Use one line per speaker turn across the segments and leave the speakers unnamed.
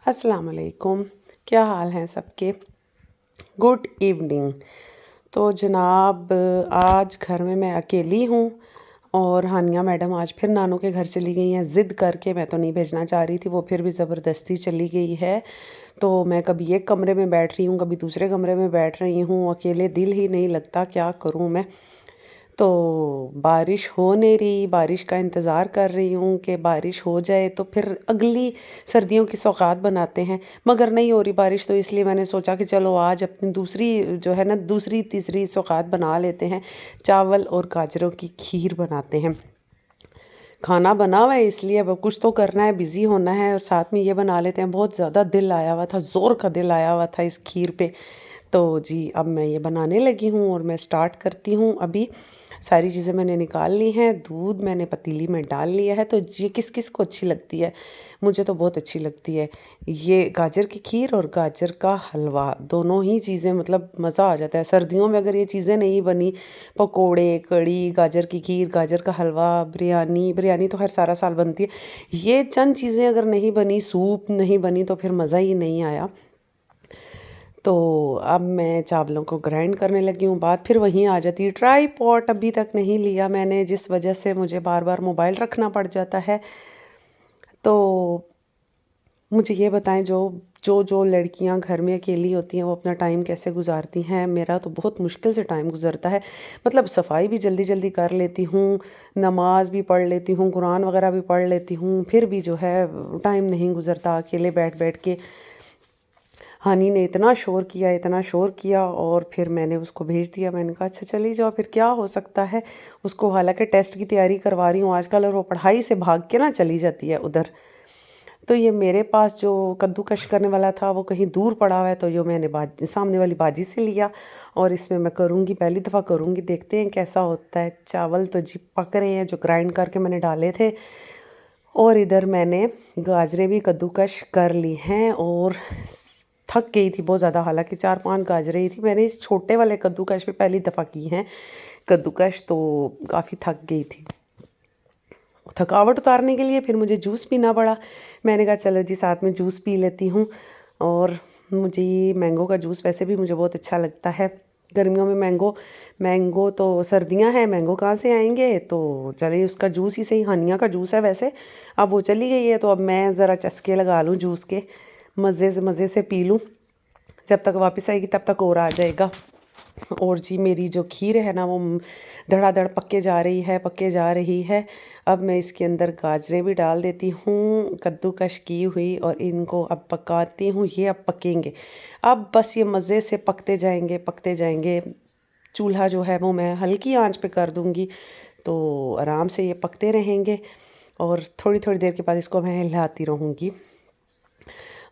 अस्सलाम वालेकुम। क्या हाल हैं सबके? Good evening. तो जनाब, आज घर में मैं अकेली हूँ और हानिया मैडम आज फिर नानू के घर चली गई हैं ज़िद करके। मैं तो नहीं भेजना चाह रही थी, वो फिर भी ज़बरदस्ती चली गई है। तो मैं कभी एक कमरे में बैठ रही हूँ, कभी दूसरे कमरे में बैठ रही हूँ, अकेले दिल ही नहीं लगता, क्या करूँ मैं। तो बारिश हो नहीं रही, बारिश का इंतज़ार कर रही हूँ कि बारिश हो जाए तो फिर अगली सर्दियों की सौगात बनाते हैं, मगर नहीं हो रही बारिश। तो इसलिए मैंने सोचा कि चलो आज अपनी दूसरी जो है ना, दूसरी तीसरी सौगात बना लेते हैं। चावल और गाजरों की खीर बनाते हैं। खाना बना हुआ है इसलिए अब कुछ तो करना है, बिज़ी होना है, और साथ में ये बना लेते हैं। बहुत ज़्यादा दिल आया हुआ था, ज़ोर का दिल आया हुआ था इस खीर पे। तो जी, अब मैं ये बनाने लगी हूँ और मैं स्टार्ट करती हूँ अभी। सारी चीज़ें मैंने निकाल ली हैं, दूध मैंने पतीली में डाल लिया है। तो ये किस किस को अच्छी लगती है? मुझे तो बहुत अच्छी लगती है ये गाजर की खीर और गाजर का हलवा। दोनों ही चीज़ें मतलब मज़ा आ जाता है सर्दियों में अगर ये चीज़ें नहीं बनी। पकोड़े, कढ़ी, गाजर की खीर, गाजर का हलवा, बिरयानी। बिरयानी तो खैर सारा साल बनती है। ये चंद चीज़ें अगर नहीं बनी, सूप नहीं बनी, तो फिर मज़ा ही नहीं आया। तो अब मैं चावलों को ग्राइंड करने लगी हूँ। बात फिर वहीं आ जाती है, ट्राईपॉड अभी तक नहीं लिया मैंने, जिस वजह से मुझे बार बार मोबाइल रखना पड़ जाता है। तो मुझे ये बताएं, जो जो जो लड़कियां घर में अकेली होती हैं वो अपना टाइम कैसे गुजारती हैं? मेरा तो बहुत मुश्किल से टाइम गुजरता है। मतलब सफाई भी जल्दी जल्दी कर लेती हूँ, नमाज भी पढ़ लेती हूँ, कुरान वगैरह भी पढ़ लेती हूँ, फिर भी जो है टाइम नहीं गुजरता अकेले बैठ बैठ के। हानी ने इतना शोर किया, इतना शोर किया, और फिर मैंने उसको भेज दिया। मैंने कहा अच्छा चली जाओ, फिर क्या हो सकता है। उसको हालांकि टेस्ट की तैयारी करवा रही हूँ आजकल, और वो पढ़ाई से भाग के ना चली जाती है उधर। तो ये मेरे पास जो कद्दूकश करने वाला था वो कहीं दूर पड़ा हुआ है, तो यो मैंने सामने वाली बाजी से लिया, और इसमें मैं करूँगी, पहली दफ़ा करूँगी, देखते हैं कैसा होता है। चावल तो जी पक रहे हैं जो ग्राइंड करके मैंने डाले थे, और इधर मैंने गाजरें भी कद्दूकश कर ली हैं। और थक गई थी बहुत ज़्यादा, हालांकि 4-5 गाजरें ही थी। मैंने इस छोटे वाले कद्दूकश पे पहली दफ़ा की हैं कद्दूकश, तो काफ़ी थक गई थी। थकावट उतारने के लिए फिर मुझे जूस पीना पड़ा। मैंने कहा चलो जी साथ में जूस पी लेती हूँ। और मुझे ये मैंगो का जूस वैसे भी मुझे बहुत अच्छा लगता है। गर्मियों में मैंगो मैंगो तो सर्दियां हैं, मैंगो कहाँ से आएंगे? तो चलिए उसका जूस ही सही, हानिया का जूस है वैसे। अब वो चली गई है तो अब मैं ज़रा चस्के लगा लूँ जूस के, मज़े से पी लूँ। जब तक वापस आएगी तब तक और आ जाएगा। और जी मेरी जो खीर है ना, वो धड़ाधड़ पक्के जा रही है, पक्के जा रही है। अब मैं इसके अंदर गाजरें भी डाल देती हूँ कद्दूकश की हुई, और इनको अब पकाती हूँ। ये अब पकेंगे, अब बस ये मज़े से पकते जाएंगे, पकते जाएंगे। चूल्हा जो है वो मैं हल्की आंच पे कर दूँगी, तो आराम से ये पकते रहेंगे, और थोड़ी थोड़ी देर के बाद इसको मैं हिलाती रहूँगी।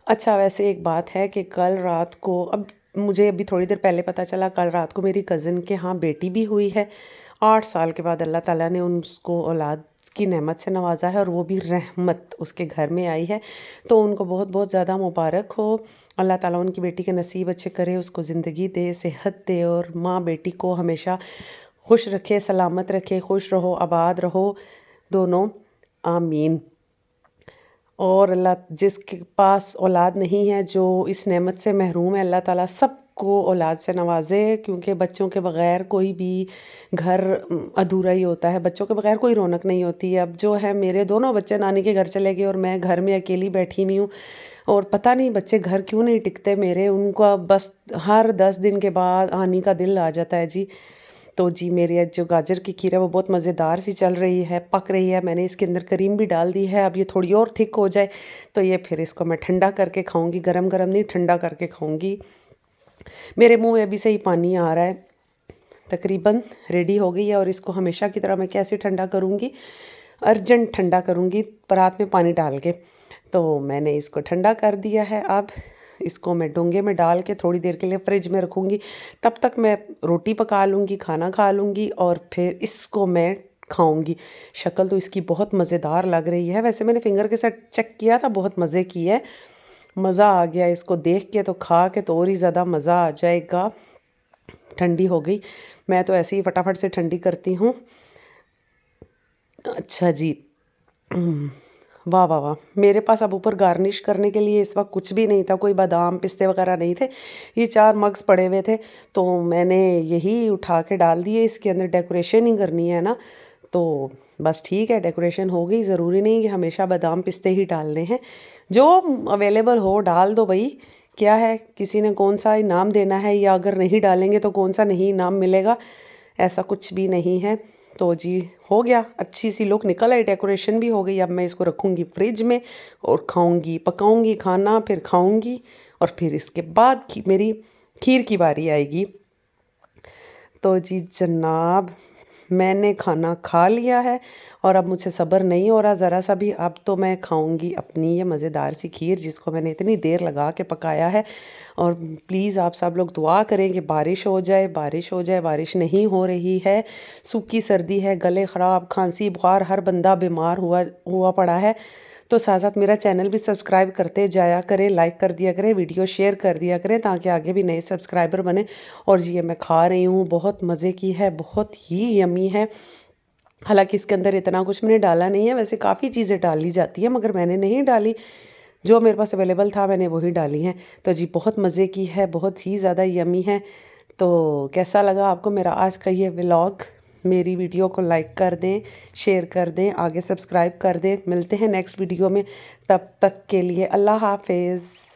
अच्छा, वैसे एक बात है कि कल रात को, अब मुझे अभी थोड़ी देर पहले पता चला, कल रात को मेरी कज़न के यहाँ बेटी भी हुई है। 8 साल के बाद अल्लाह ताला ने उसको औलाद की नेमत से नवाजा है, और वो भी रहमत उसके घर में आई है। तो उनको बहुत बहुत ज़्यादा मुबारक हो। अल्लाह ताला उनकी बेटी के नसीब अच्छे करे, उसको ज़िंदगी दे, सेहत दे, और माँ बेटी को हमेशा खुश रखे, सलामत रखे, खुश रहो, आबाद रहो दोनों, आमीन। और अल्लाह जिसके पास औलाद नहीं है, जो इस नेमत से महरूम है, अल्लाह ताला सबको औलाद से नवाजे, क्योंकि बच्चों के बग़ैर कोई भी घर अधूरा ही होता है, बच्चों के बग़ैर कोई रौनक नहीं होती है। अब जो है मेरे दोनों बच्चे नानी के घर चले गए और मैं घर में अकेली बैठी हुई हूँ, और पता नहीं बच्चे घर क्यों नहीं टिकते मेरे। उनको बस हर 10 दिन के बाद आने का दिल आ जाता है जी। तो जी मेरी आज जो गाजर की खीर है वो बहुत मज़ेदार सी चल रही है, पक रही है। मैंने इसके अंदर क्रीम भी डाल दी है। अब ये थोड़ी और थिक हो जाए तो ये फिर इसको मैं ठंडा करके खाऊंगी, गरम गरम नहीं, ठंडा करके खाऊंगी। मेरे मुंह में अभी से ही पानी आ रहा है। तकरीबन रेडी हो गई है, और इसको हमेशा की तरह मैं कैसे ठंडा करूँगी, अर्जेंट ठंडा करूँगी परात में पानी डाल के। तो मैंने इसको ठंडा कर दिया है। अब इसको मैं डोंगे में डाल के थोड़ी देर के लिए फ्रिज में रखूँगी। तब तक मैं रोटी पका लूँगी, खाना खा लूँगी, और फिर इसको मैं खाऊँगी। शक्ल तो इसकी बहुत मज़ेदार लग रही है। वैसे मैंने फिंगर के साथ चेक किया था, बहुत मज़े की है। मज़ा आ गया इसको देख के, तो खा के तो और ही ज़्यादा मज़ा आ जाएगा। ठंडी हो गई, मैं तो ऐसे ही फटाफट से ठंडी करती हूँ। अच्छा जी, वाह वाह वाह। मेरे पास अब ऊपर गार्निश करने के लिए इस वक्त कुछ भी नहीं था, कोई बादाम पिस्ते वगैरह नहीं थे। ये 4 मग्स पड़े हुए थे तो मैंने यही उठा के डाल दिए। इसके अंदर डेकोरेशन ही करनी है ना, तो बस ठीक है, डेकोरेशन हो गई। ज़रूरी नहीं कि हमेशा बादाम पिस्ते ही डालने हैं, जो अवेलेबल हो डाल दो भाई। क्या है, किसी ने कौन सा इनाम देना है, या अगर नहीं डालेंगे तो कौन सा नहीं इनाम मिलेगा, ऐसा कुछ भी नहीं है। तो जी हो गया, अच्छी सी लुक निकल आई, डेकोरेशन भी हो गई। अब मैं इसको रखूँगी फ्रिज में और खाऊंगी, पकाऊंगी खाना, फिर खाऊंगी और फिर इसके बाद मेरी खीर की बारी आएगी। तो जी जनाब, मैंने खाना खा लिया है और अब मुझे सब्र नहीं हो रहा ज़रा सा भी। अब तो मैं खाऊंगी अपनी ये मज़ेदार सी खीर जिसको मैंने इतनी देर लगा के पकाया है। और प्लीज़ आप सब लोग दुआ करें कि बारिश हो जाए, बारिश हो जाए। बारिश नहीं हो रही है, सूखी सर्दी है, गले ख़राब, खांसी बुखार, हर बंदा बीमार हुआ पड़ा है। तो साथ साथ मेरा चैनल भी सब्सक्राइब करते जाया करें, लाइक कर दिया करें, वीडियो शेयर कर दिया करें, ताकि आगे भी नए सब्सक्राइबर बने। और जी ये मैं खा रही हूँ, बहुत मज़े की है, बहुत ही यमी है। हालांकि इसके अंदर इतना कुछ मैंने डाला नहीं है, वैसे काफ़ी चीज़ें डाली जाती है मगर मैंने नहीं डाली। जो मेरे पास अवेलेबल था मैंने वही डाली हैं। तो जी बहुत मज़े की है, बहुत ही ज़्यादा यमी है। तो कैसा लगा आपको मेरा आज का ये व्लॉग? मेरी वीडियो को लाइक कर दें, शेयर कर दें, आगे सब्सक्राइब कर दें। मिलते हैं नेक्स्ट वीडियो में, तब तक के लिए अल्लाह हाफिज़।